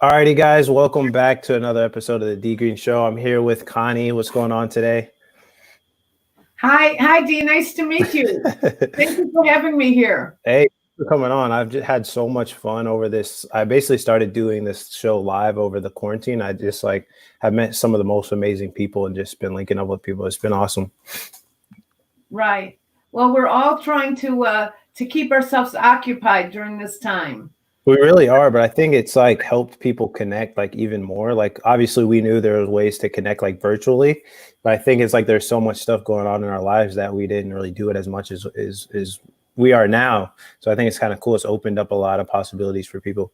Alrighty, guys, welcome back to another episode of the Dee Greene Show. I'm here with Connie. What's going on today? Hi, Dee. Nice to meet you. Thank you for having me here. Hey, thanks for coming on. I've just had so much fun over this. I basically started doing this show live over the quarantine. I just have met some of the most amazing people and just been linking up with people. It's been awesome. Right. Well, we're all trying to keep ourselves occupied during this time. We really are, but I think it's helped people connect even more. Obviously we knew there was ways to connect virtually, but I think it's there's so much stuff going on in our lives that we didn't really do it as much as we are now. So I think it's kind of cool. It's opened up a lot of possibilities for people.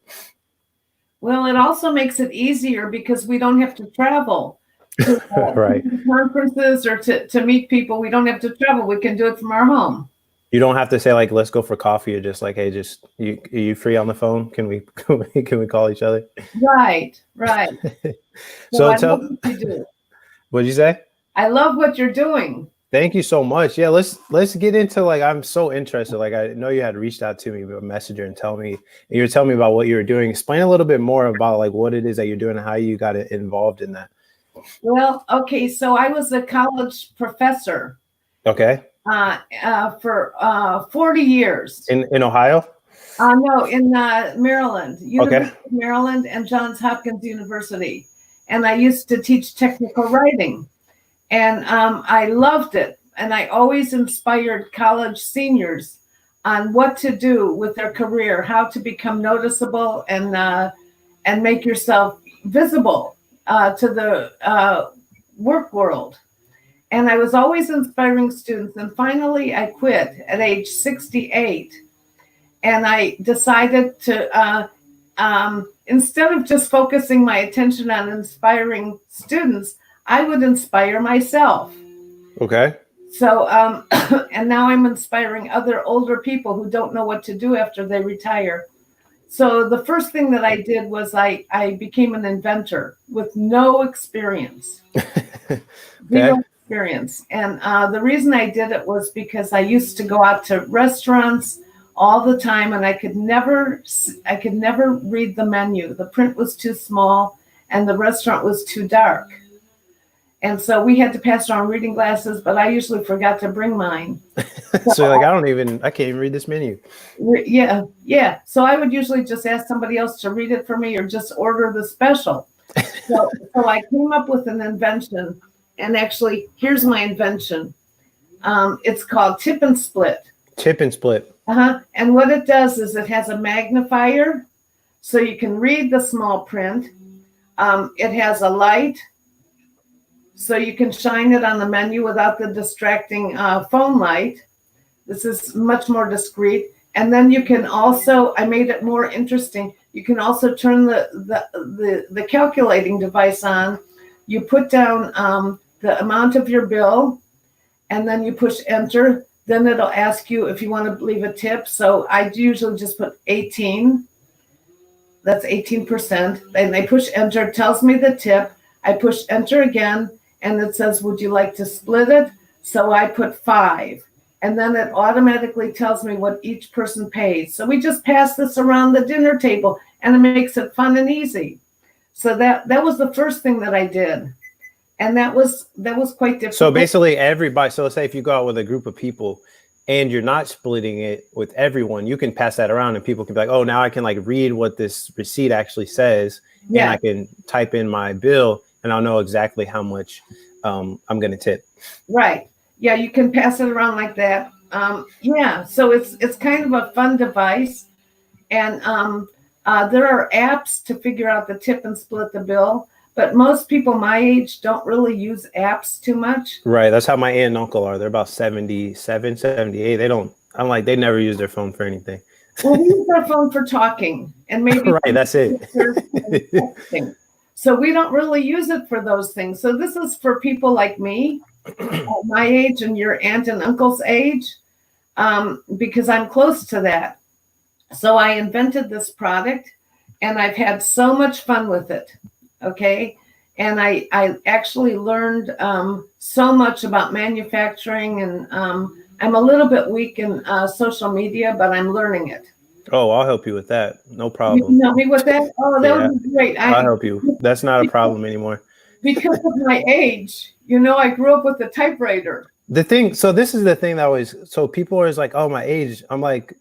Well, it also makes it easier because we don't have to travel to right. conferences or to meet people. We don't have to travel. We can do it from our home. You don't have to say let's go for coffee, or just hey, are you free on the phone? Can we call each other? Right. So love what you do. What'd you say? I love what you're doing. Thank you so much. Yeah, let's get into I'm so interested. I know you had reached out to me via Messenger and you were telling me about what you were doing. Explain a little bit more about what it is that you're doing and how you got involved in that. Well, okay, so I was a college professor. Okay. For 40 years. In Ohio? No, in Maryland. University Okay. of Maryland and Johns Hopkins University. And I used to teach technical writing. And I loved it. And I always inspired college seniors on what to do with their career, how to become noticeable and make yourself visible to the work world. And I was always inspiring students. And finally, I quit at age 68. And I decided to, instead of just focusing my attention on inspiring students, I would inspire myself. Okay. So, and now I'm inspiring other older people who don't know what to do after they retire. So the first thing that I did was I became an inventor with no experience. Okay. Zero experience. And the reason I did it was because I used to go out to restaurants all the time, and I could never read the menu. The print was too small and the restaurant was too dark. And so we had to pass around reading glasses, but I usually forgot to bring mine. So I can't even read this menu. Yeah. So I would usually just ask somebody else to read it for me or just order the special. So I came up with an invention. And actually, here's my invention. It's called Tip and Split. Tip and Split. And what it does is it has a magnifier, so you can read the small print. It has a light, so you can shine it on the menu without the distracting phone light. This is much more discreet. And then you can also, I made it more interesting. You can also turn the calculating device on. You put down the amount of your bill, and then you push enter. Then it'll ask you if you want to leave a tip. So I usually just put 18. That's 18%. And I push enter, it tells me the tip. I push enter again, and it says, would you like to split it? So I put 5. And then it automatically tells me what each person pays. So we just pass this around the dinner table, and it makes it fun and easy. So that was the first thing that I did. And that was quite difficult. So basically everybody, so let's say if you go out with a group of people and you're not splitting it with everyone, you can pass that around and people can be like, oh, now I can read what this receipt actually says. Yeah. And I can type in my bill and I'll know exactly how much I'm going to tip. Right. Yeah, you can pass it around like that. Yeah, so it's kind of a fun device. And there are apps to figure out the tip and split the bill. But most people my age don't really use apps too much. Right. That's how my aunt and uncle are. They're about 77, 78. They never use their phone for anything. Well, we use our phone for talking and maybe. Right. That's it. So we don't really use it for those things. So this is for people like me, my age and your aunt and uncle's age, because I'm close to that. So I invented this product and I've had so much fun with it. Okay. And I actually learned so much about manufacturing, and I'm a little bit weak in social media, but I'm learning it. Oh, I'll help you with that. No You problem. can help me with that? Oh, that Yeah, would be great. I'll help you. That's not a problem anymore. Because of my age, I grew up with a typewriter. So this is the thing that was, so people are like, oh, my age. I'm like,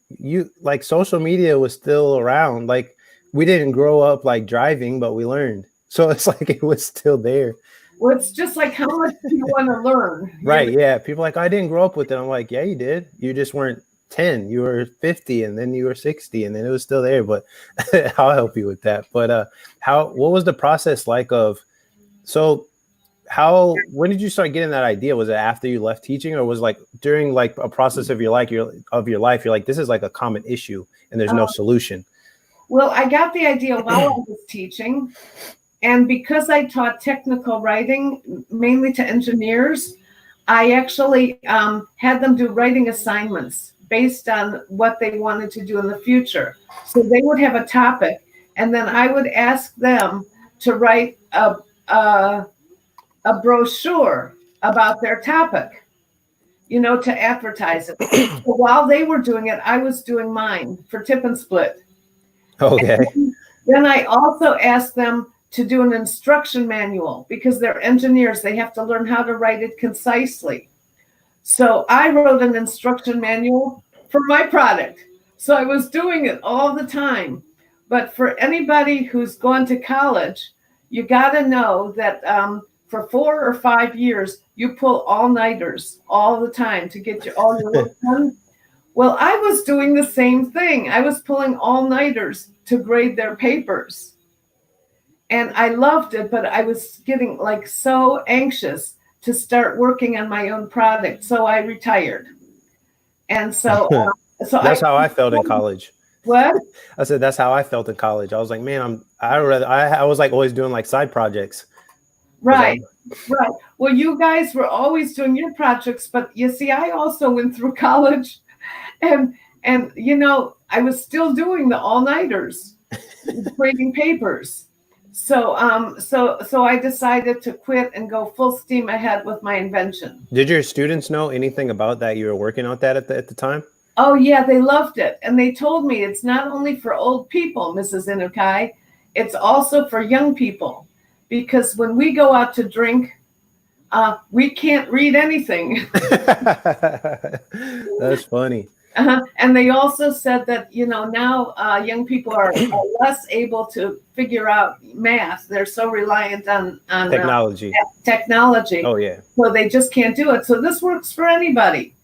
like social media was still around. Like we didn't grow up like driving, but we learned. So it's like, it was still there. Well, it's just like, how much do you want to learn? Right. Yeah. People are like, I didn't grow up with it. I'm like, yeah, you did. You just weren't 10, you were 50, and then you were 60, and then it was still there. But I'll help you with that. But what was the process like so when did you start getting that idea? Was it after you left teaching, or was it like during like a process of your life, you're like, this is like a common issue and there's no solution? Well, I got the idea while I was teaching. And because I taught technical writing, mainly to engineers, I actually had them do writing assignments based on what they wanted to do in the future. So they would have a topic, and then I would ask them to write a brochure about their topic, to advertise it. So while they were doing it, I was doing mine for Tip and Split. Okay. And then I also asked them to do an instruction manual because they're engineers. They have to learn how to write it concisely. So I wrote an instruction manual for my product. So I was doing it all the time. But for anybody who's gone to college, you got to know that for 4 or 5 years, you pull all-nighters all the time to get all your work done. Well, I was doing the same thing. I was pulling all-nighters to grade their papers. And I loved it, but I was getting like so anxious to start working on my own product. So I retired. And so that's how I felt in college. What? I said, that's how I felt in college. I was like, man, I was like always doing like side projects. Right. Right. Well, you guys were always doing your projects, but you see, I also went through college and I was still doing the all-nighters, grading papers. So I decided to quit and go full steam ahead with my invention. Did your students know anything about that? You were working on that at the time? Oh yeah, they loved it. And they told me it's not only for old people, Mrs. Inukai, it's also for young people. Because when we go out to drink, we can't read anything. That's funny. And they also said that, now young people are less able to figure out math. They're so reliant on technology. Technology. Oh, yeah. So they just can't do it. So this works for anybody.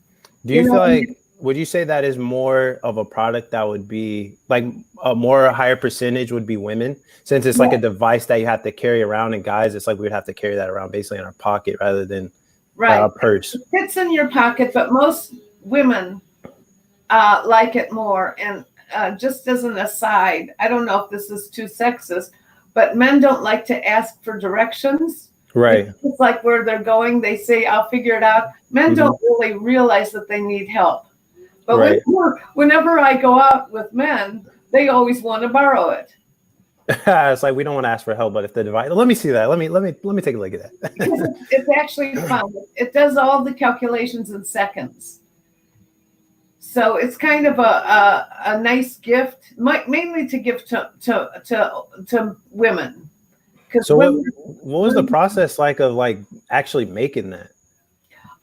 Do you feel like, would you say that is more of a product that would be like a higher percentage would be women, since it's like a device that you have to carry around, and guys, it's like we'd have to carry that around basically in our pocket rather than a purse. It fits in your pocket, but most women like it more. And just as an aside, I don't know if this is too sexist, but men don't like to ask for directions. Right. It's like where they're going, they say, I'll figure it out. Men don't really realize that they need help. But whenever I go out with men, they always want to borrow it. It's like, we don't want to ask for help, but if the device, let me see that. Let me take a look at that. It's actually fun. It does all the calculations in seconds. So it's kind of a nice gift, mainly to give to women. So what was the process like of like actually making that?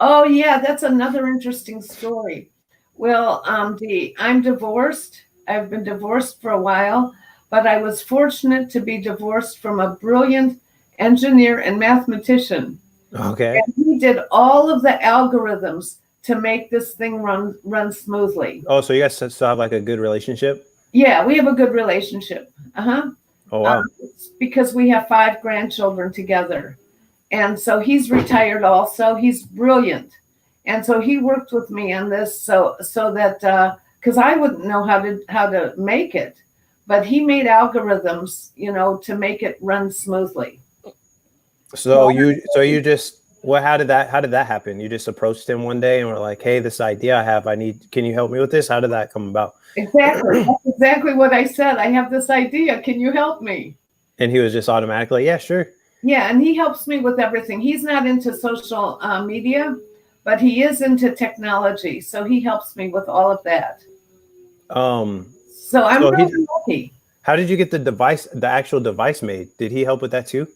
Oh yeah, that's another interesting story. Well, Dee, I'm divorced. I've been divorced for a while, but I was fortunate to be divorced from a brilliant engineer and mathematician. Okay. And he did all of the algorithms to make this thing run smoothly. Oh, so you guys still have like a good relationship? Yeah, we have a good relationship. Oh, wow. Because we have 5 grandchildren together. And so he's retired also. He's brilliant. And so he worked with me on this so that because I wouldn't know how to make it, but he made algorithms, to make it run smoothly. So how did that happen? You just approached him one day and were like, hey, this idea I have, can you help me with this? How did that come about? Exactly. That's exactly what I said. I have this idea. Can you help me? And he was just automatically, yeah, sure. Yeah. And he helps me with everything. He's not into social media, but he is into technology. So he helps me with all of that. So I'm So really lucky. how did you get the actual device made? Did he help with that too?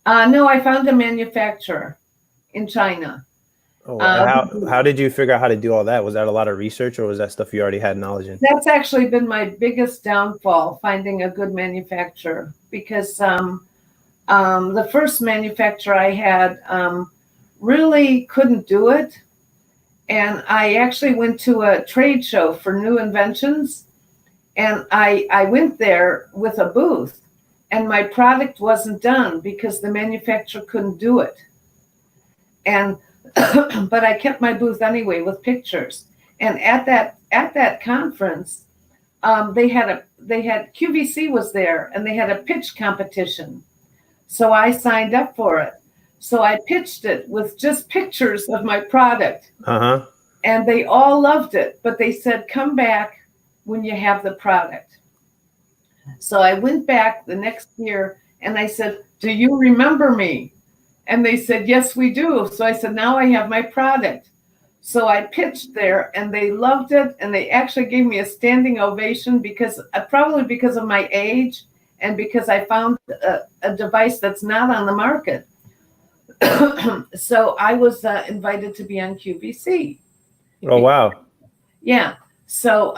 No, I found a manufacturer in China. Oh, and Uh, how did you figure out how to do all that? Was that a lot of research, or was that stuff you already had knowledge in? that's actually been my biggest downfall, finding a good manufacturer, because the first manufacturer I had really couldn't do it. And I actually went to a trade show for new inventions, and I went there with a booth, and my product wasn't done because the manufacturer couldn't do it. And but I kept my booth anyway with pictures. And at that conference, they had QVC was there, and they had a pitch competition. So I signed up for it. So I pitched it with just pictures of my product. Uh-huh. And they all loved it, but they said, come back when you have the product. So I went back the next year and I said, do you remember me? And they said, yes, we do. So I said, now I have my product. So I pitched there and they loved it. And they actually gave me a standing ovation probably because of my age and because I found a device that's not on the market. So I was invited to be on QVC. Oh, wow. Yeah. So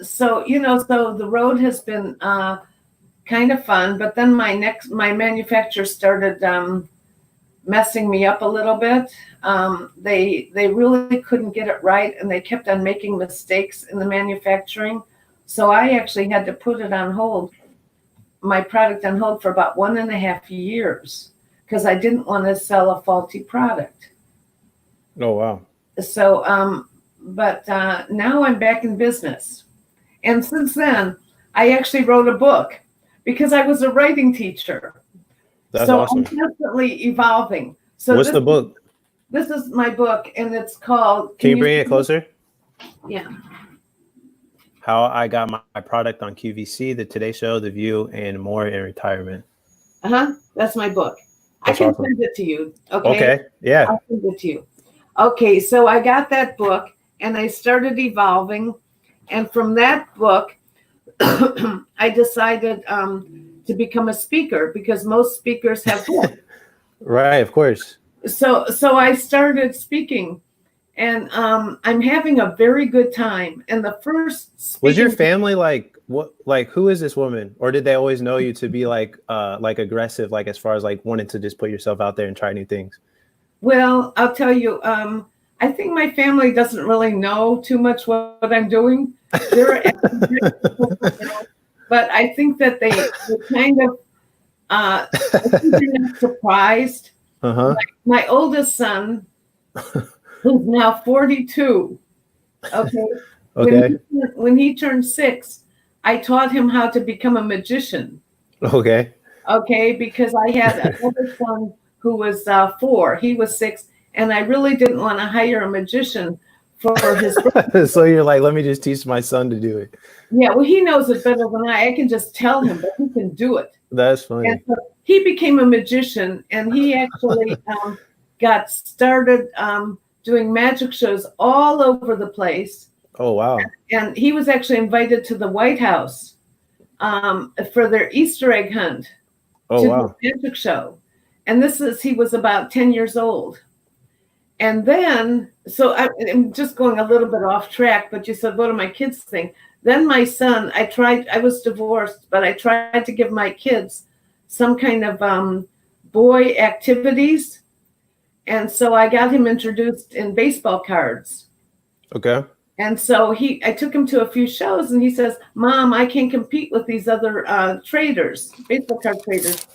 so the road has been kind of fun, but then my manufacturer started messing me up a little bit. They really couldn't get it right, and they kept on making mistakes in the manufacturing. So I actually had to put it on hold, my product on hold, for about 1.5 years because I didn't want to sell a faulty product. Oh, wow. So but now I'm back in business. And since then, I actually wrote a book because I was a writing teacher. That's awesome. I'm constantly evolving. So What's the book? This is my book, and it's called... Can you bring it closer? Yeah. How I Got My Product on QVC, The Today Show, The View, and More in Retirement. That's my book. That's I can awesome. send it to you. Okay. Okay. Yeah. I'll send it to you. Okay. So I got that book, and I started evolving. And from that book, I decided to become a speaker because most speakers have books. Right. Of course. So I started speaking, and I'm having a very good time. And the first was your family like what? Like, who is this woman? Or did they always know you to be like aggressive, like as far as like wanting to just put yourself out there and try new things? Well, I'll tell you. I think my family doesn't really know too much what I'm doing. They're but I think that they're kind of I think they're not surprised. Uh-huh. My oldest son, who's now 42, okay. Okay. When he turned 6, I taught him how to become a magician. Okay. Okay, because I had another son who was 4. He was 6, and I really didn't want to hire a magician for his birthday. So you're like, let me just teach my son to do it. Yeah, well, he knows it better than I. I can just tell him, but he can do it. That's funny. And so he became a magician, and he actually got started doing magic shows all over the place. Oh, wow. And he was actually invited to the White House for their Easter egg hunt. Oh, wow. Do a magic show. And he was about 10 years old. And then, so I'm just going a little bit off track, but you said, what do my kids think? Then my son, I was divorced, but I tried to give my kids some kind of boy activities. And so I got him introduced in baseball cards. Okay. And so I took him to a few shows, and he says, Mom, I can't compete with these other traders, baseball card traders.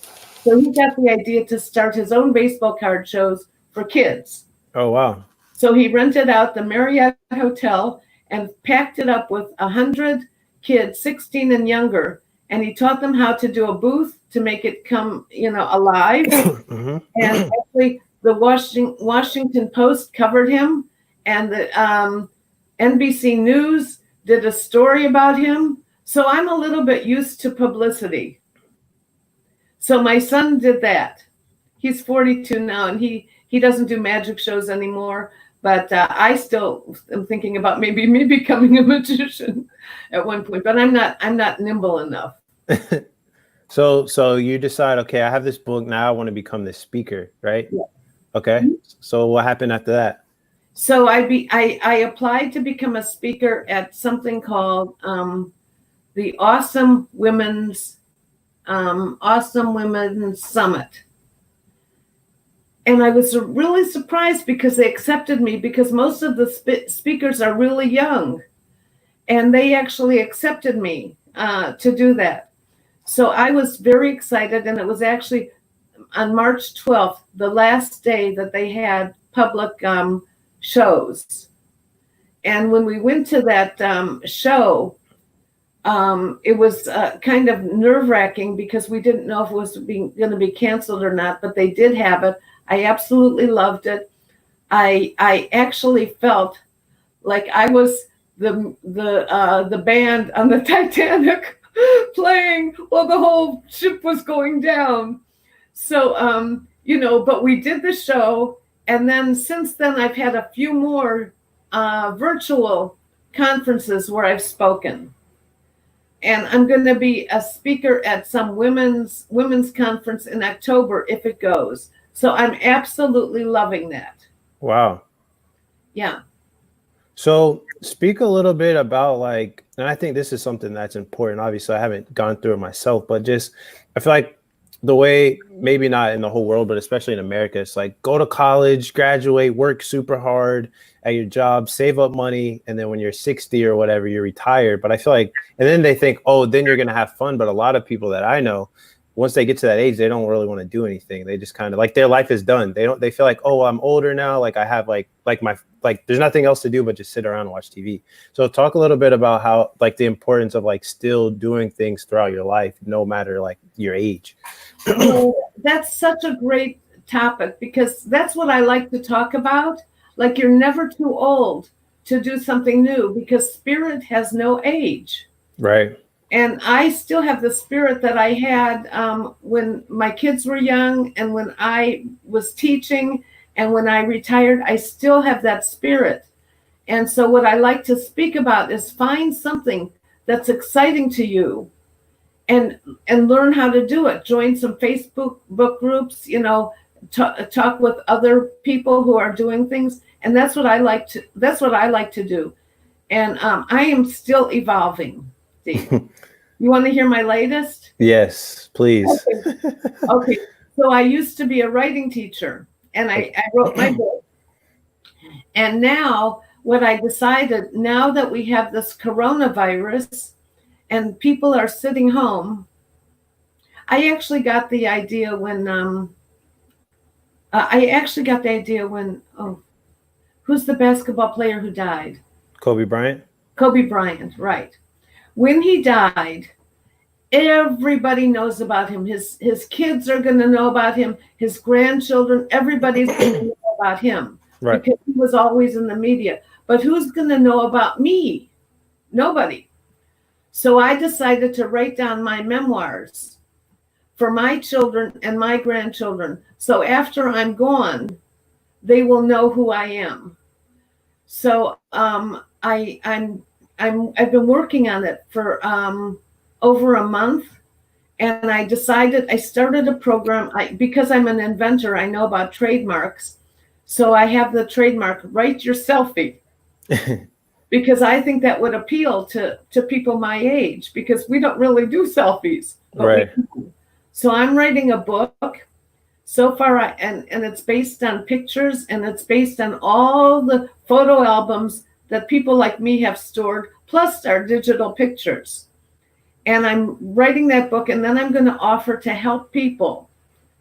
So he got the idea to start his own baseball card shows for kids. Oh, wow. So he rented out the Marriott Hotel and packed it up with 100 kids, 16 and younger. And he taught them how to do a booth to make it come, alive. Mm-hmm. And actually, the Washington Post covered him, and the NBC News did a story about him. So I'm a little bit used to publicity. So my son did that. He's 42 now, and he doesn't do magic shows anymore. But I still am thinking about maybe me becoming a magician at one point, but I'm not nimble enough. So you decide, okay, I have this book now. I want to become this speaker, right? Yeah. Okay. So what happened after that? So I applied to become a speaker at something called the Awesome Women's Summit. And I was really surprised because they accepted me, because most of the speakers are really young, and they actually accepted me to do that. So I was very excited, and it was actually on March 12th, the last day that they had public shows. And when we went to that show, it was kind of nerve-wracking because we didn't know if it was going to be canceled or not, but they did have it. I absolutely loved it. I actually felt like I was the band on the Titanic playing while the whole ship was going down. So but we did the show, and then since then I've had a few more virtual conferences where I've spoken. And I'm going to be a speaker at some women's conference in October if it goes. So I'm absolutely loving that. Wow. Yeah. So speak a little bit about, like, and I think this is something that's important. Obviously, I haven't gone through it myself, but just I feel like the way, maybe not in the whole world, but especially in America, it's like go to college, graduate, work super hard at your job, save up money, and then when you're 60 or whatever, you're retired. But I feel like, and then they think, oh, then you're going to have fun. But a lot of people that I know, once they get to that age, they don't really want to do anything. They just kind of like their life is done. They feel like, oh, I'm older now. Like I have like there's nothing else to do but just sit around and watch TV. So talk a little bit about how, like, the importance of like still doing things throughout your life, no matter like your age. Well, that's such a great topic, because that's what I like to talk about. Like, you're never too old to do something new, because spirit has no age. Right. And I still have the spirit that I had when my kids were young, and when I was teaching, and when I retired. I still have that spirit. And so what I like to speak about is find something that's exciting to you, and learn how to do it. Join some Facebook book groups, talk with other people who are doing things. And that's what I like to do. And I am still evolving. Dee. You want to hear my latest? Yes, please. Okay. So I used to be a writing teacher, and I wrote my book. And now what I decided, now that we have this coronavirus and people are sitting home, I actually got the idea when who's the basketball player who died? Kobe Bryant. Kobe Bryant, right. When he died, everybody knows about him. His kids are going to know about him. His grandchildren, everybody's going to know about him. Right. Because he was always in the media. But who's going to know about me? Nobody. So I decided to write down my memoirs for my children and my grandchildren. So after I'm gone, they will know who I am. So I've been working on it for over a month, and I started a program. Because I'm an inventor, I know about trademarks. So I have the trademark, Write Your Selfie, because I think that would appeal to people my age, because we don't really do selfies. Right. So I'm writing a book. So far, and it's based on pictures, and it's based on all the photo albums that people like me have stored, plus our digital pictures. And I'm writing that book, and then I'm going to offer to help people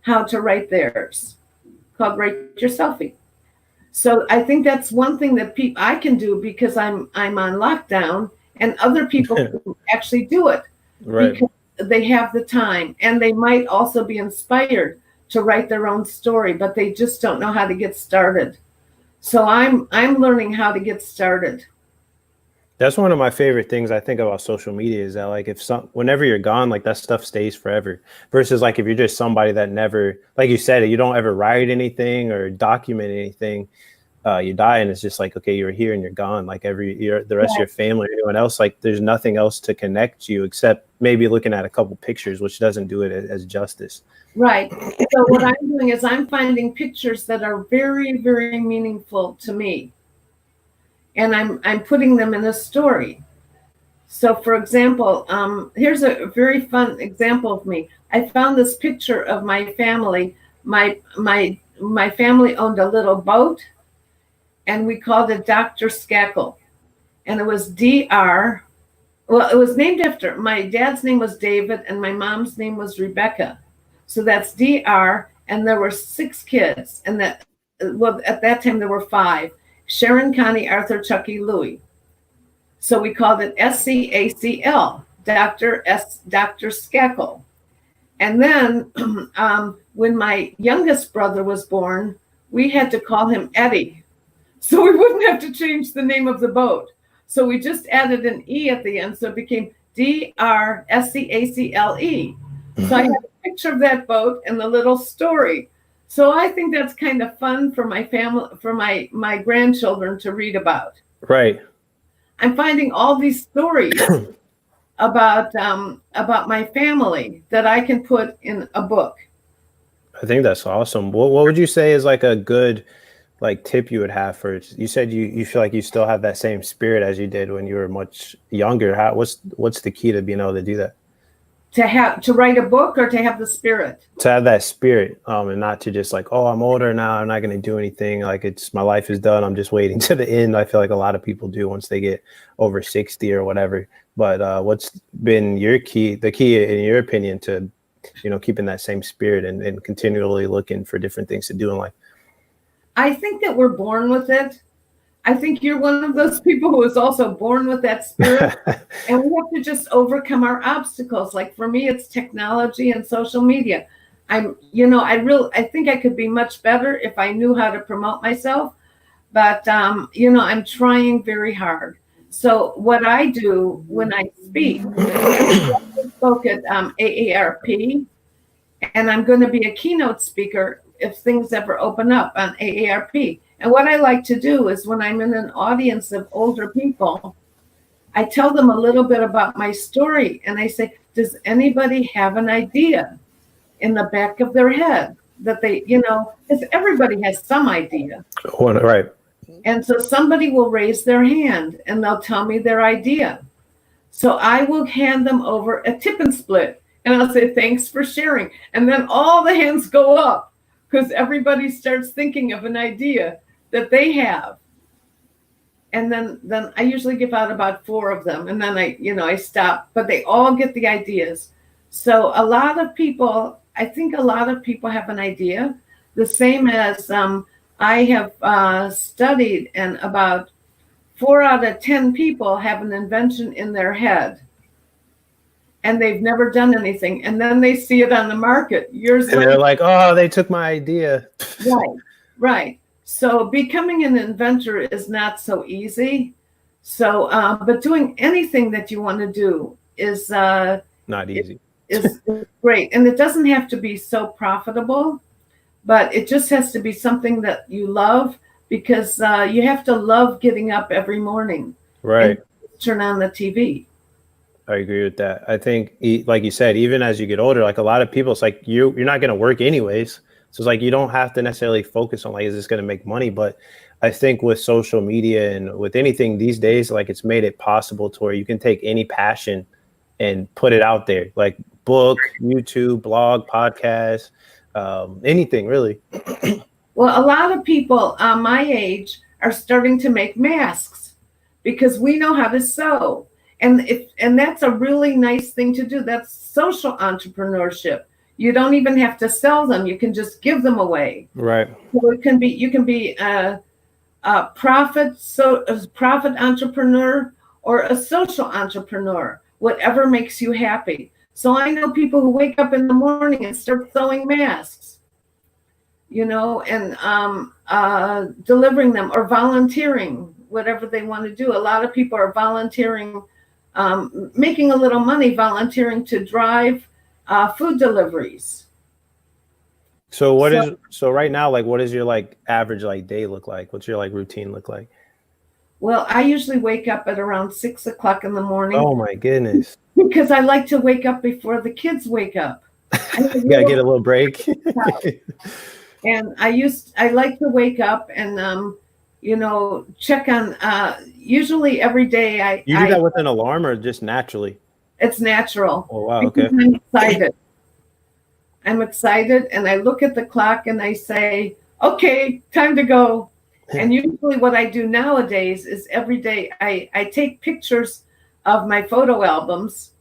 how to write theirs, called Write Your Selfie. So I think that's one thing that I can do, because I'm on lockdown, and other people can actually do it, right, because they have the time, and they might also be inspired to write their own story, but they just don't know how to get started. So I'm learning how to get started. That's one of my favorite things I think about social media, is that, like, whenever you're gone, like, that stuff stays forever, versus like if you're just somebody that never, like you said, you don't ever write anything or document anything, you die, and it's just like, okay, you're here and you're gone. Like the rest of your family, or anyone else, like there's nothing else to connect you except maybe looking at a couple pictures, which doesn't do it as justice. Right. So what I'm doing is I'm finding pictures that are very, very meaningful to me, and I'm putting them in a story. So, for example, here's a very fun example of me. I found this picture of my family. My family owned a little boat, and we called it Dr. Skakel. And it was DR. Well, it was named after, my dad's name was David, and my mom's name was Rebecca. So that's DR, and there were 6 kids. And at that time there were 5. Sharon, Connie, Arthur, Chucky, Louie. So we called it SCACL, Dr. Skakel. And then when my youngest brother was born, we had to call him Eddie. So we wouldn't have to change the name of the boat. So we just added an E at the end. So it became DRSCACLE. So I have a picture of that boat and the little story. So I think that's kind of fun for my family, for my grandchildren to read about. Right. I'm finding all these stories about my family that I can put in a book. I think that's awesome. What would you say is like a good like tip you would have for, you said you feel like you still have that same spirit as you did when you were much younger. What's the key to being able to do that? To write a book, or to have the spirit? To have that spirit, and not to just like, oh, I'm older now, I'm not going to do anything. Like my life is done, I'm just waiting to the end. I feel like a lot of people do once they get over 60 or whatever. But what's been the key in your opinion to, keeping that same spirit and continually looking for different things to do in life? I think that we're born with it. I think you're one of those people who is also born with that spirit. And we have to just overcome our obstacles. Like for me, it's technology and social media. I think I could be much better if I knew how to promote myself. But, I'm trying very hard. So what I do when I speak, I spoke at AARP, and I'm going to be a keynote speaker if things ever open up on AARP. And what I like to do is when I'm in an audience of older people, I tell them a little bit about my story. And I say, does anybody have an idea in the back of their head that they, because everybody has some idea. Right. And so somebody will raise their hand and they'll tell me their idea. So I will hand them over a tip and split. And I'll say, thanks for sharing. And then all the hands go up because everybody starts thinking of an idea that they have. And then I usually give out about 4 of them. And then I stop, but they all get the ideas. So I think a lot of people have an idea, the same as I have studied, and about 4 out of 10 people have an invention in their head. And they've never done anything. And then they see it on the market years later. And they're like, oh, they took my idea. Right. So becoming an inventor is not so easy. So, but doing anything that you want to do is not easy. Is great. And it doesn't have to be so profitable, but it just has to be something that you love, because you have to love getting up every morning. Right. And turn on the TV. I agree with that. I think, like you said, even as you get older, like a lot of people, it's like you're not going to work anyways. So it's like you don't have to necessarily focus on like, is this going to make money? But I think with social media and with anything these days, like it's made it possible to where you can take any passion and put it out there, like book, YouTube, blog, podcast, anything really. Well, a lot of people my age are starting to make masks because we know how to sew. And that's a really nice thing to do. That's social entrepreneurship. You don't even have to sell them. You can just give them away. Right. So you can be a profit entrepreneur or a social entrepreneur, whatever makes you happy. So I know people who wake up in the morning and start sewing masks, and delivering them, or volunteering, whatever they want to do. A lot of people are volunteering, making a little money volunteering to drive food deliveries. So right now, like, what does your like average like day look like? What's your like routine look like? Well, I usually wake up at around 6 o'clock in the morning Oh my goodness. because I like to wake up before the kids wake up. You gotta get a little break. And I like to wake up and check on usually every day You do that with an alarm or just naturally? it's natural. Oh wow, Because okay. I'm excited. I'm excited and I look at the clock and I say, okay, time to go. And usually what I do nowadays is every day I take pictures of my photo albums,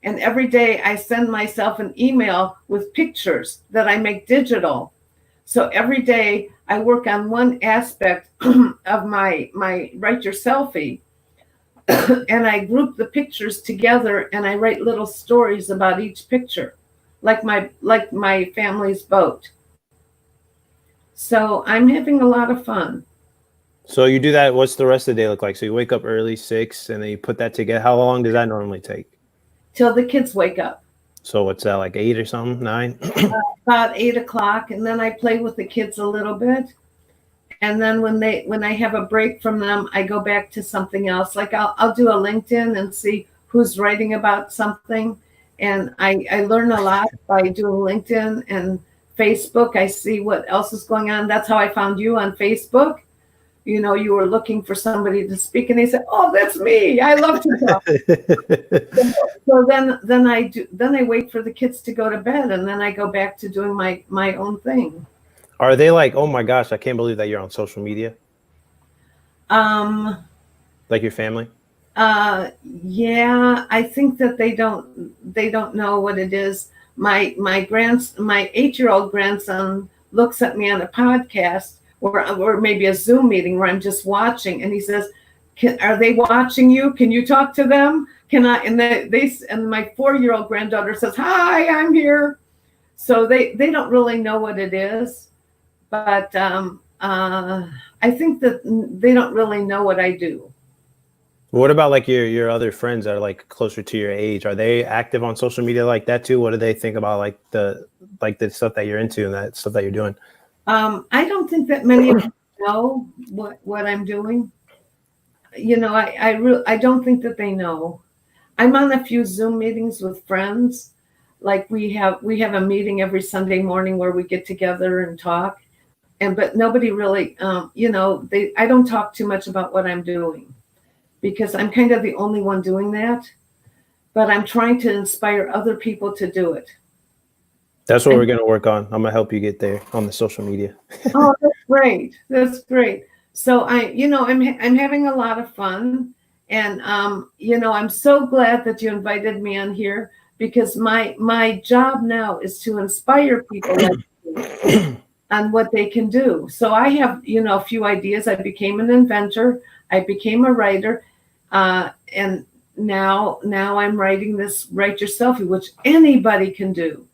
and every day I send myself an email with pictures that I make digital. So every day I work on one aspect of my write your selfie, and I group the pictures together and I write little stories about each picture, like my family's boat. So I'm having a lot of fun. So you do that. What's the rest of the day look like? So you wake up early, 6, and then you put that together. How long does that normally take? Till the kids wake up. So what's that, like 8 or something, 9? About 8 o'clock, and then I play with the kids a little bit. And then when I have a break from them, I go back to something else. Like I'll do a LinkedIn and see who's writing about something. And I learn a lot by doing LinkedIn and Facebook. I see what else is going on. That's how I found you on Facebook. You were looking for somebody to speak, and they said, "Oh, that's me. I love to talk." So then I wait for the kids to go to bed, and then I go back to doing my own thing. Are they like, oh my gosh, I can't believe that you're on social media? Like your family? Yeah, I think that they don't know what it is. My 8-year-old grandson looks at me on a podcast or maybe a Zoom meeting where I'm just watching, and he says, "Are they watching you? Can you talk to them? Can I?" And and my 4-year-old granddaughter says, "Hi, I'm here." So they don't really know what it is, but I think that they don't really know what I do. What about like your other friends that are like closer to your age? Are they active on social media like that too? What do they think about like the stuff that you're into and that stuff that you're doing? I don't think that many of them know what I'm doing. I don't think that they know. I'm on a few Zoom meetings with friends. Like we have a meeting every Sunday morning where we get together and talk. But nobody really, I don't talk too much about what I'm doing because I'm kind of the only one doing that. But I'm trying to inspire other people to do it. That's what we're going to work on. I'm going to help you get there on the social media. Oh, that's great. That's great. So I'm having a lot of fun, and I'm so glad that you invited me on here because my job now is to inspire people like you on what they can do. So I have a few ideas. I became an inventor. I became a writer, and now I'm writing this Write Your Selfie, which anybody can do.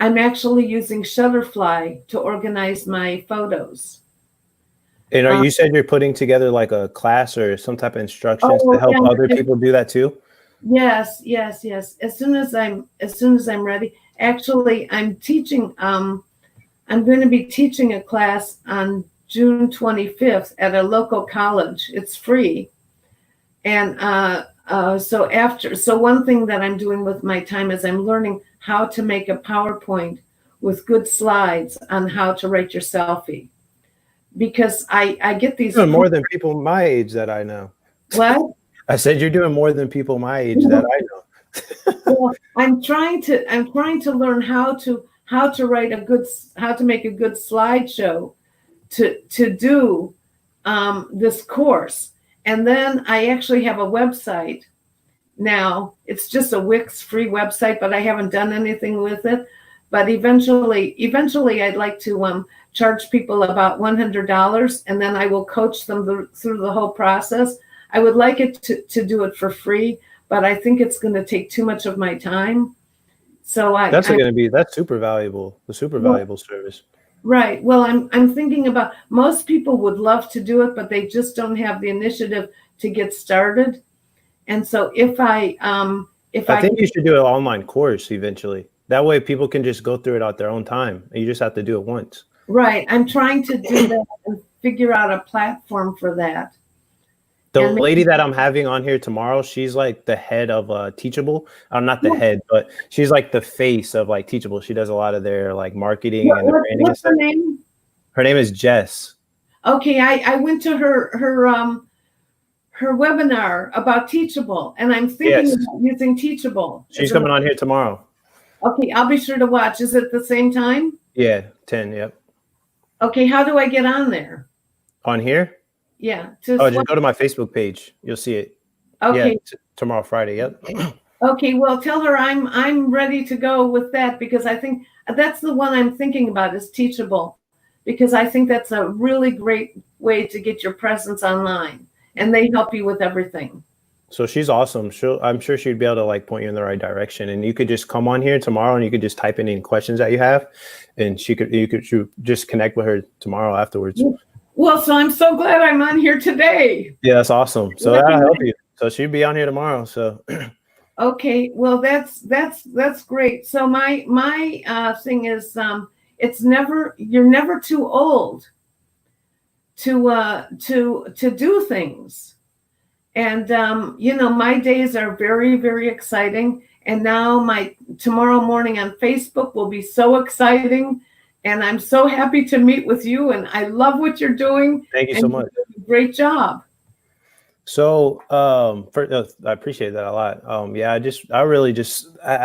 I'm actually using Shutterfly to organize my photos. And you said you're putting together like a class or some type of instructions to help other people do that too? Yes. As soon as I'm ready. Actually, I'm teaching. I'm going to be teaching a class on June 25th at a local college. It's free, and so one thing that I'm doing with my time is I'm learning how to make a PowerPoint with good slides on how to write your selfie. Because I get these. You're doing more than people my age that I know. What? I said you're doing more than people my age that I know. Well, I'm trying to learn how to make a good slideshow to do this course. And then I actually have a website now. It's just a Wix free website, but I haven't done anything with it. But eventually I'd like to charge people about $100, and then I will coach them through the whole process. I would like it to do it for free, but I think it's going to take too much of my time. So that's super valuable, valuable service. Right. Well, I'm thinking about, most people would love to do it, but they just don't have the initiative to get started. And so I think you should do an online course eventually. That way people can just go through it at their own time. And you just have to do it once. Right. I'm trying to do that and figure out a platform for that. The And lady that I'm having on here tomorrow, she's like the head of Teachable. I'm not the head, but she's like the face of like Teachable. She does a lot of their like marketing and the branding and what's stuff. her name? Her name is Jess. Okay, I went to her webinar about Teachable, and I'm thinking about using Teachable. She's coming on here tomorrow. Okay, I'll be sure to watch. Is it the same time? Yeah, 10. Yep. Okay, how do I get on there? On here? Yeah. Just go to my Facebook page. You'll see it. Okay. Yeah, tomorrow, Friday. Yep. Okay. Well, tell her I'm ready to go with that, because I think that's the one I'm thinking about is Teachable, because I think that's a really great way to get your presence online, and they help you with everything. So she's awesome. I'm sure she'd be able to like point you in the right direction, and you could just come on here tomorrow and you could just type in any questions that you have, and you could just connect with her tomorrow afterwards. Well, so I'm so glad I'm on here today. Yeah, that's awesome. So that'll help you. So she'll be on here tomorrow. So okay, well that's great. So my thing is you're never too old to do things. And my days are very, very exciting. And now my tomorrow morning on Facebook will be so exciting. And I'm so happy to meet with you. And I love what you're doing. Thank you so much. Great job. So I appreciate that a lot. I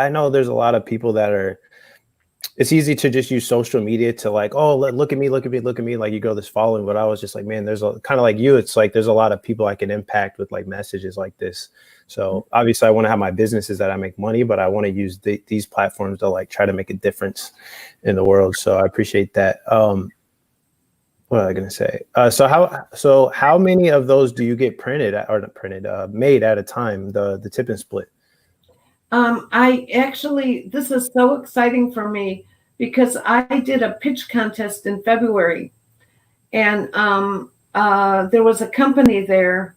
know there's a lot of people that it's easy to just use social media to like, oh, look at me. Like you grow this following. But I was just like, man, there's kind of like you. It's like there's a lot of people I can impact with like messages like this. So obviously I want to have my businesses that I make money, but I want to use these platforms to like try to make a difference in the world. So I appreciate that. What was I going to say? So how many of those do you get made at a time, the tip and split? This is so exciting for me because I did a pitch contest in February, and there was a company there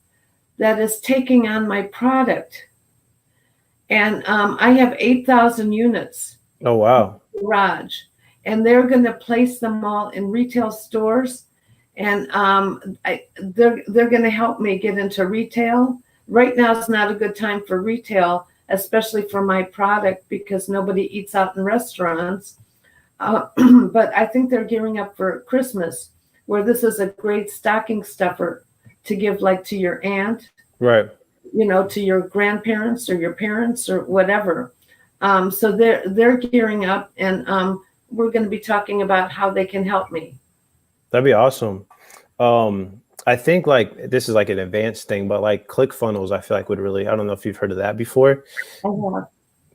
that is taking on my product, and I have 8,000 units. Oh, wow. In the garage, and they're going to place them all in retail stores, and they're going to help me get into retail. Right now is not a good time for retail, especially for my product, because nobody eats out in restaurants. But I think they're gearing up for Christmas, where this is a great stocking stuffer to give like to your aunt, right? To your grandparents or your parents or whatever. So they're gearing up, and we're going to be talking about how they can help me. That'd be awesome. I think like this is like an advanced thing, but like ClickFunnels, I feel like would really, I don't know if you've heard of that before.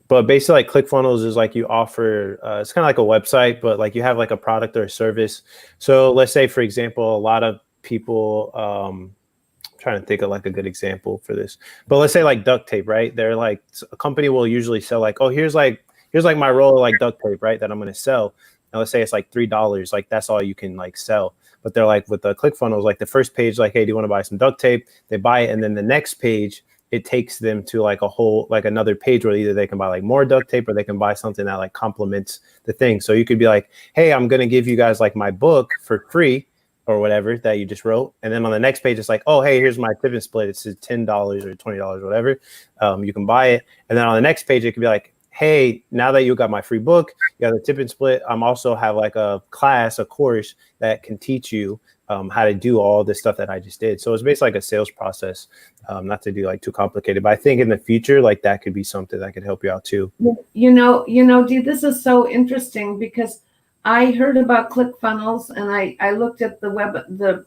But basically like ClickFunnels is like you offer, it's kind of like a website, but like you have like a product or a service. So let's say, for example, a lot of people, I'm trying to think of like a good example for this, but let's say like duct tape, right? They're like, a company will usually sell like, oh, here's like my roll of like duct tape, right? That I'm going to sell. And let's say it's like $3, like that's all you can like sell. But they're like with the ClickFunnels, like the first page, like, hey, do you want to buy some duct tape? They buy it. And then the next page, it takes them to like another page where either they can buy like more duct tape or they can buy something that like complements the thing. So you could be like, hey, I'm going to give you guys like my book for free or whatever that you just wrote. And then on the next page, it's like, oh, hey, here's my tip and split. It's $10 or $20, whatever. You can buy it. And then on the next page, it could be like, hey, now that you got my free book, you got the tip and split, I'm also have like a course that can teach you how to do all this stuff that I just did. So it's basically like a sales process, not to do like too complicated, but I think in the future, like that could be something that could help you out too. Dee, this is so interesting because I heard about ClickFunnels, and I looked at the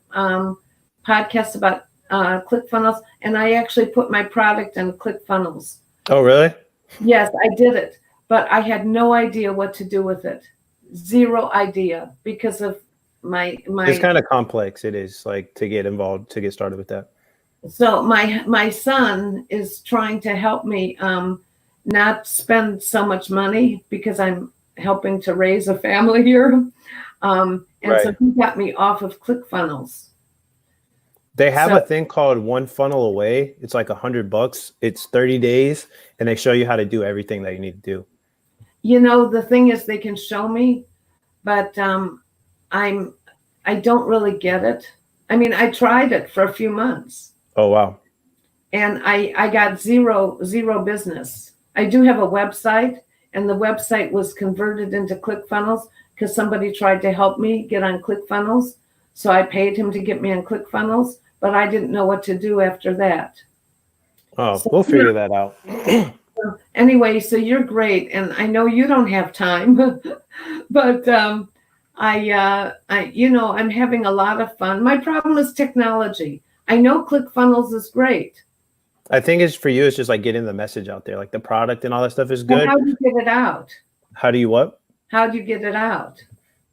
podcast about ClickFunnels, and I actually put my product in ClickFunnels. Oh, really? Yes, I did it, but I had no idea what to do with it. Zero idea because of my. It's kind of complex. It is like to get involved, to get started with that. So my son is trying to help me not spend so much money because I'm helping to raise a family here. And right. So he got me off of ClickFunnels. They have a thing called One Funnel Away. It's like $100. It's 30 days, and they show you how to do everything that you need to do. the thing is they can show me, but I don't really get it. I mean, I tried it for a few months. Oh, wow. And I got zero business. I do have a website, and the website was converted into ClickFunnels because somebody tried to help me get on ClickFunnels. So I paid him to get me on ClickFunnels, but I didn't know what to do after that. Oh, So, we'll figure that out. anyway, so you're great, and I know you don't have time, but I'm having a lot of fun. My problem is technology. I know ClickFunnels is great. I think it's for you, it's just like getting the message out there, like the product and all that stuff is But good. how do you get it out? How do you what? How do you get it out?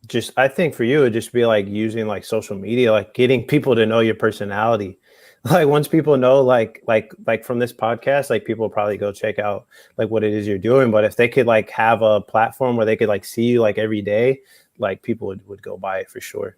Just, I think for you, it'd just be like using like social media, like getting people to know your personality. Like once people know, like from this podcast, like people will probably go check out like what it is you're doing. But if they could like have a platform where they could like see you like every day, like people would go buy it for sure.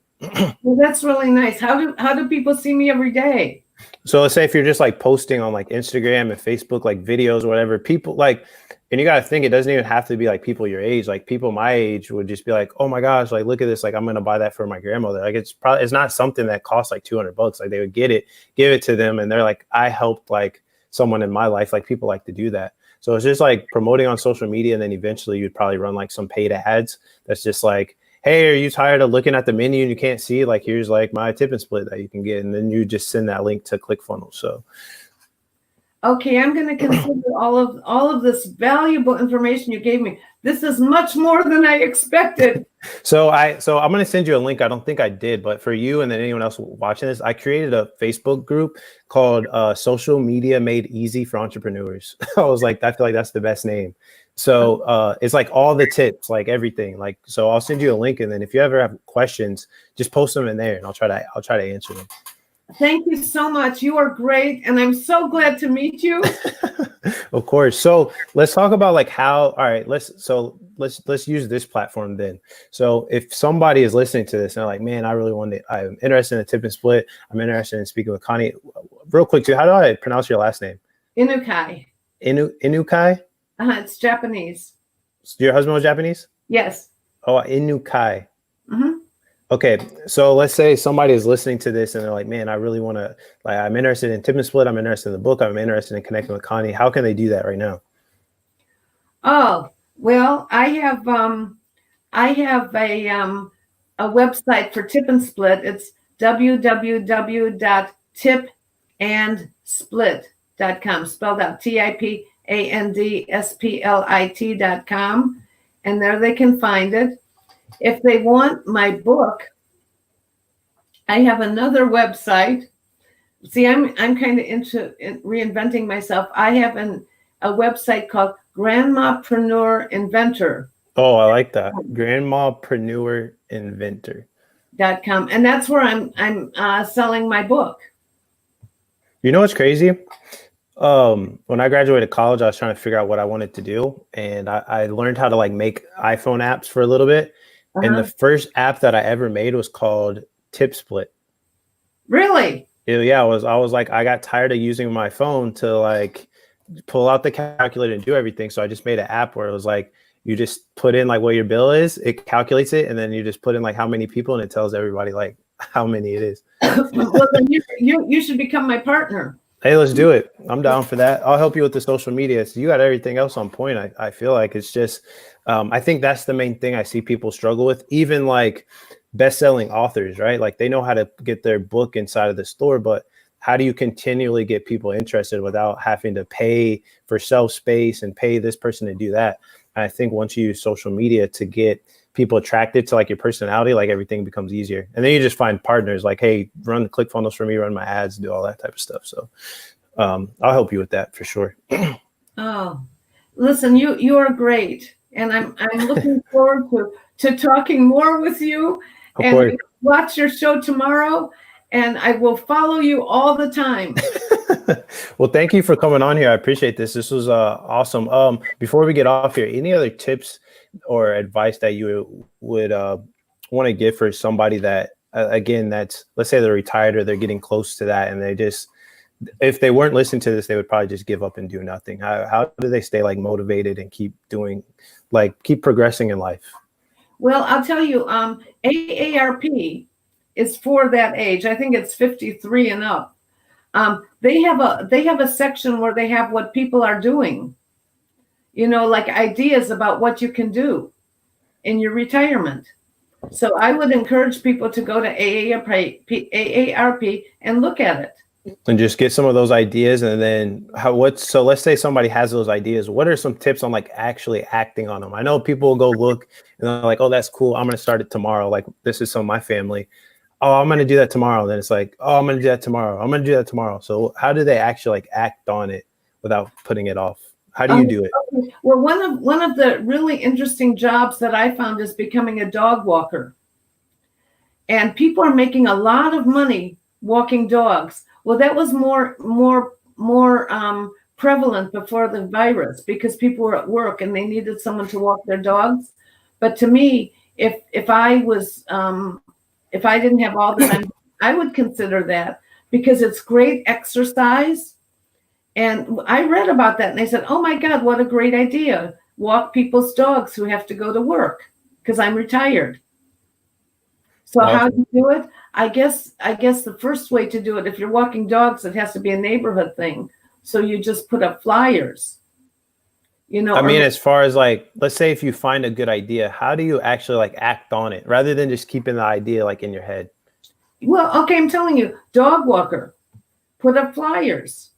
Well, that's really nice. How do people see me every day? So let's say if you're just like posting on like Instagram and Facebook, like videos or whatever, people like, and you got to think it doesn't even have to be like people your age. Like people my age would just be like, oh my gosh, like look at this. Like I'm going to buy that for my grandmother. Like it's not something that costs like $200. Like they would get it, give it to them. And they're like, I helped like someone in my life. Like people like to do that. So it's just like promoting on social media. And then eventually you'd probably run like some paid ads. That's just like, hey, are you tired of looking at the menu and you can't see? Like, here's like my tip and split that you can get. And then you just send that link to ClickFunnels. So, okay, I'm going to consider all of this valuable information you gave me. This is much more than I expected. So I'm going to send you a link. I don't think I did, but for you and then anyone else watching this, I created a Facebook group called Social Media Made Easy for Entrepreneurs. I was like, I feel like that's the best name. So it's like all the tips, like everything. Like, so I'll send you a link, and then if you ever have questions, just post them in there, and I'll try to answer them. Thank you so much. You are great, and I'm so glad to meet you. Of course. So let's talk about like how. All right, let's use this platform then. So if somebody is listening to this and they're like, man, I'm interested in a tip and split. I'm interested in speaking with Connie. Real quick too, how do I pronounce your last name? Inukai. Inukai. It's Japanese. Your husband was Japanese? Yes. Oh, Inukai. Mm-hmm. Okay, so let's say somebody is listening to this and they're like, man, I really want to, like, I'm interested in tip and split. I'm interested in the book. I'm interested in connecting with Connie. How can they do that right now? Oh, well, I have a website for tip and split. It's www.tipandsplit.com, spelled out TIPANDSPLIT.com. And there they can find it. If they want my book, I have another website. See, I'm kind of into reinventing myself. I have a website called Grandmapreneur Inventor. Oh, I like that. Grandmapreneur Inventor.com. And that's where I'm selling my book. You know what's crazy? When I graduated college, I was trying to figure out what I wanted to do. And I learned how to like make iPhone apps for a little bit. And the first app that I ever made was called Tip Split. Really? Yeah, I was like, I got tired of using my phone to like pull out the calculator and do everything. So I just made an app where it was like, you just put in like what your bill is, it calculates it, and then you just put in like how many people, and it tells everybody like how many it is. Well, then you should become my partner. Hey, let's do it. I'm down for that. I'll help you with the social media. So you got everything else on point. I feel like it's just, I think that's the main thing I see people struggle with, even like best-selling authors, right? Like they know how to get their book inside of the store, but how do you continually get people interested without having to pay for shelf space and pay this person to do that? And I think once you use social media to get people attracted to like your personality, like everything becomes easier. And then you just find partners like, hey, run the ClickFunnels for me, run my ads, do all that type of stuff. So I'll help you with that for sure. Oh, listen, you are great. And I'm looking forward to talking more with you. Of and course. Watch your show tomorrow, and I will follow you all the time. Well, thank you for coming on here. I appreciate this. This was awesome. Before we get off here, any other tips or advice that you would want to give for somebody that, again, that's, let's say they're retired or they're getting close to that and if they weren't listening to this, they would probably just give up and do nothing. How do they stay like motivated and keep doing, like keep progressing in life? Well, I'll tell you, AARP is for that age. I think it's 53 and up. They have a section where they have what people are doing, like ideas about what you can do in your retirement. So I would encourage people to go to AARP and look at it. And just get some of those ideas. And then so let's say somebody has those ideas. What are some tips on like actually acting on them? I know people will go look and they're like, oh, that's cool, I'm going to start it tomorrow. Like this is some of my family. Oh, I'm going to do that tomorrow. Then it's like, oh, I'm going to do that tomorrow. I'm going to do that tomorrow. So how do they actually like act on it without putting it off? How do you do it? Well, one of the really interesting jobs that I found is becoming a dog walker. And people are making a lot of money walking dogs. Well, that was more prevalent before the virus because people were at work and they needed someone to walk their dogs. But to me, if I didn't have all the time, I would consider that because it's great exercise. And I read about that and they said, oh my God, what a great idea. Walk people's dogs who have to go to work because I'm retired. So Awesome. How do you do it? I guess the first way to do it, if you're walking dogs, it has to be a neighborhood thing. So you just put up flyers, I mean, as far as like, let's say if you find a good idea, how do you actually like act on it rather than just keeping the idea like in your head? Well, okay, I'm telling you, dog walker, put up flyers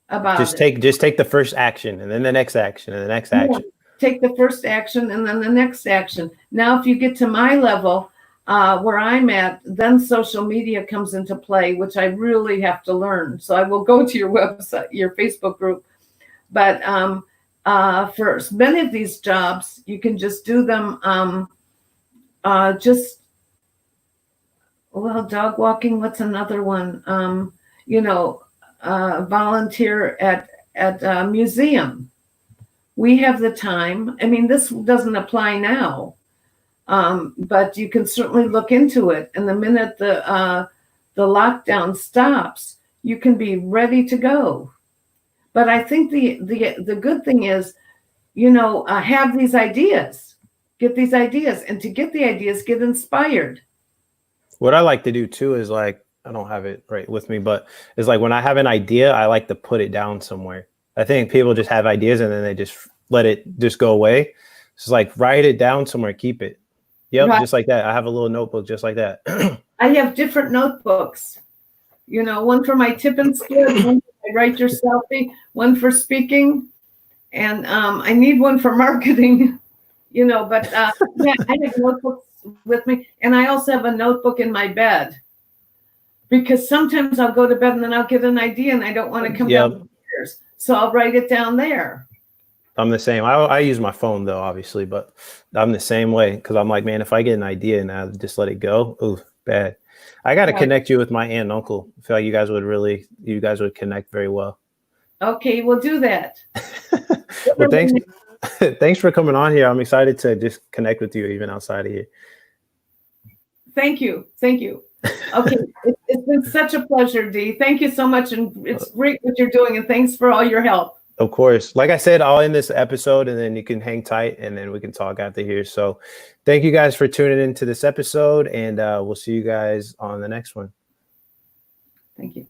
about it. Just take the first action and then the next action and the next action. Yeah, take the first action and then the next action. Now, if you get to my level, where I'm at, then social media comes into play, which I really have to learn. So I will go to your website, your Facebook group. But for many of these jobs, you can just do them dog walking. What's another one? Volunteer at a museum. We have the time. I mean, this doesn't apply now. But you can certainly look into it. And the minute the lockdown stops, you can be ready to go. But I think the good thing is, have these ideas, get these ideas. And to get the ideas, get inspired. What I like to do too is like, I don't have it right with me, but it's like when I have an idea, I like to put it down somewhere. I think people just have ideas and then they just let it just go away. It's like, write it down somewhere, keep it. Yep, right. Just like that. I have a little notebook just like that. I have different notebooks. One for my tip and skid, one for my write your selfie, one for speaking, and I need one for marketing. But yeah, I have notebooks with me, and I also have a notebook in my bed because sometimes I'll go to bed and then I'll get an idea and I don't want to come downstairs, so I'll write it down there. I'm the same. I use my phone though, obviously, but I'm the same way because I'm like, man, if I get an idea and I just let it go, ooh, bad. I got to connect you with my aunt and uncle. I feel like you guys would connect very well. Okay, we'll do that. Well, thanks for coming on here. I'm excited to just connect with you even outside of here. Thank you. Okay, it's been such a pleasure, Dee. Thank you so much, and it's great what you're doing, and thanks for all your help. Of course. Like I said, I'll end this episode and then you can hang tight and then we can talk after here. So thank you guys for tuning into this episode and we'll see you guys on the next one. Thank you.